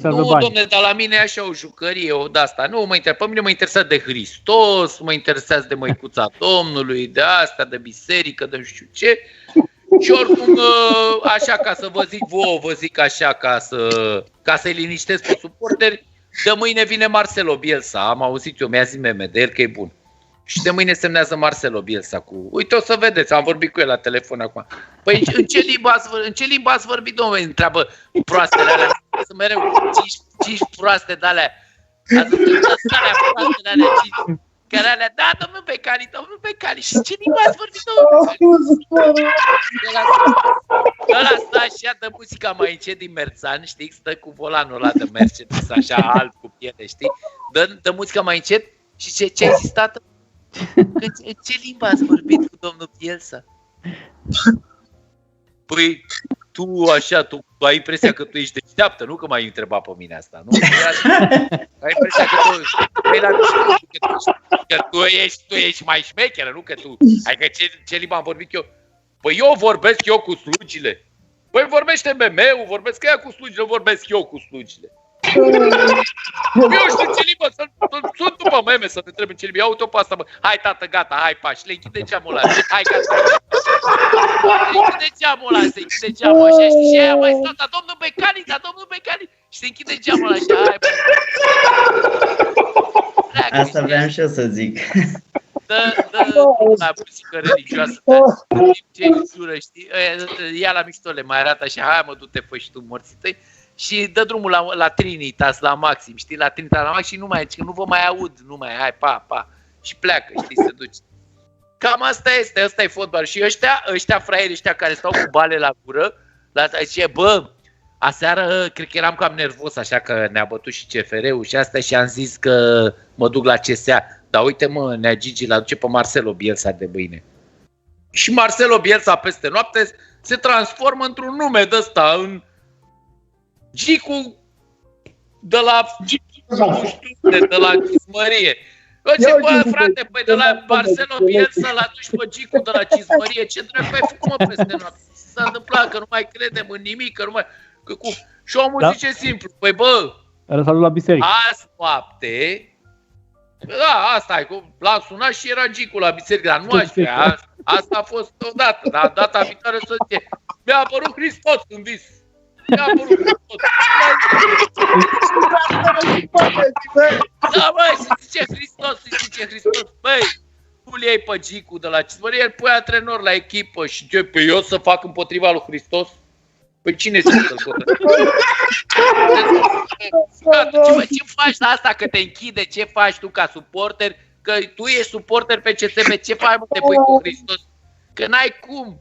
interesează nu, bani. domne, dar la mine e așa o jucărie, o de-asta. Nu mă interesează. Pe mine mă interesează de Hristos, mă interesează de Măicuța Domnului, de asta, de biserică, de nu știu ce. Și oricum, așa ca să vă zic vouă, vă zic așa ca să-i liniștesc pe suporteri, de mâine vine Marcelo Bielsa. Am auzit eu, mi-a zis meme de el că e bun. Și de mâine semnează Marcelo Bielsa cu... Uite, o să vedeți, am vorbit cu el la telefon acum. Păi în ce limbă ați vorbit, domnule? Întreabă proastele alea. Sunt mereu 5 proaste de-alea. Ați văzut alea proastele alea 5. Care alea, da, domnul Becali. Și ce limbă ați vorbit, domnul Becali? Ăla stă așa, dă muzica mai încet din Merțan, știi? Stă cu volanul ăla de Mercedes, așa alb cu piele, știi? Dă muzica mai încet și ce ai zis, tată? Ce limbă ați vorbit cu domnul Bielsa? Păi, tu ai impresia că tu ești deșteaptă, nu că m-ai întrebat pe mine asta, nu? Ai impresia că tu ești mai șmecheră, nu că tu... Adică ce limbă am vorbit eu? Păi eu vorbesc cu slugile. Păi vorbește MM-ul, vorbesc ea cu slugile, vorbesc eu cu slugile. Eu știu ce limbă, sunt după meme să te întreb în ce limbă. Ia uite-o pe asta, bă. Hai, tată, gata, hai, pași, le închide geamul ăla. Hai, gata. Se închide geamul ăla, se închide geamul așa, știi? Și aia mai stau, dar domnul Becali. Și se închide geamul ăla așa, hai, bă. Asta vreau și eu să zic. Dă la muzică religioasă, ce jură, știi? Ia la miștole, mai arată așa, hai mă, du-te, fă și tu morții tăi. Și dă drumul la Trinitas, la maxim, știi? La Trinitas, la maxim și nu mai zice, nu vă mai aud, nu mai, hai, pa. Și pleacă, știi, se duce. Cam asta este, ăsta e fotbal. Și ăștia fraieri, ăștia care stau cu bale la gură, zice, bă, aseară cred că eram cam nervos, așa că ne-a bătut și CFR-ul și asta și am zis că mă duc la CSA. Dar uite, mă, Nea Gigi l-aduce pe Marcelo Bielsa de mâine. Și Marcelo Bielsa peste noapte se transformă într-un nume de ăsta, în Gicu de la, nu știu, de la Cizmărie. Ce bă, frate, păi de la Marcelo Bielsa l-aduci pe Gicu de la Cizmărie, ce dracu ai făcut, mă, peste noapte? S-a întâmplat că nu mai credem în nimic, că nu mai... Și omul zice simplu, păi bă, răsadu la biserică. Azi noapte, da, asta e, l-am sunat și era Gicu la biserică, dar nu aș vrea, asta a fost odată, dar data viitoare să zice, mi-a apărut Hristos în vis. Mi-a apărut Hristos. Da, băi, se zice Hristos, băi, tu le iei pe Gicu de la Cizmărie, el pui antrenor la echipă și ce, pe eu să fac împotriva lui Hristos? Păi cine zice să-l ce faci la asta, că te închide, ce faci tu ca suporter? Că tu ești suporter pe CSM, ce faci, mă, te pui cu Hristos? Că n-ai cum.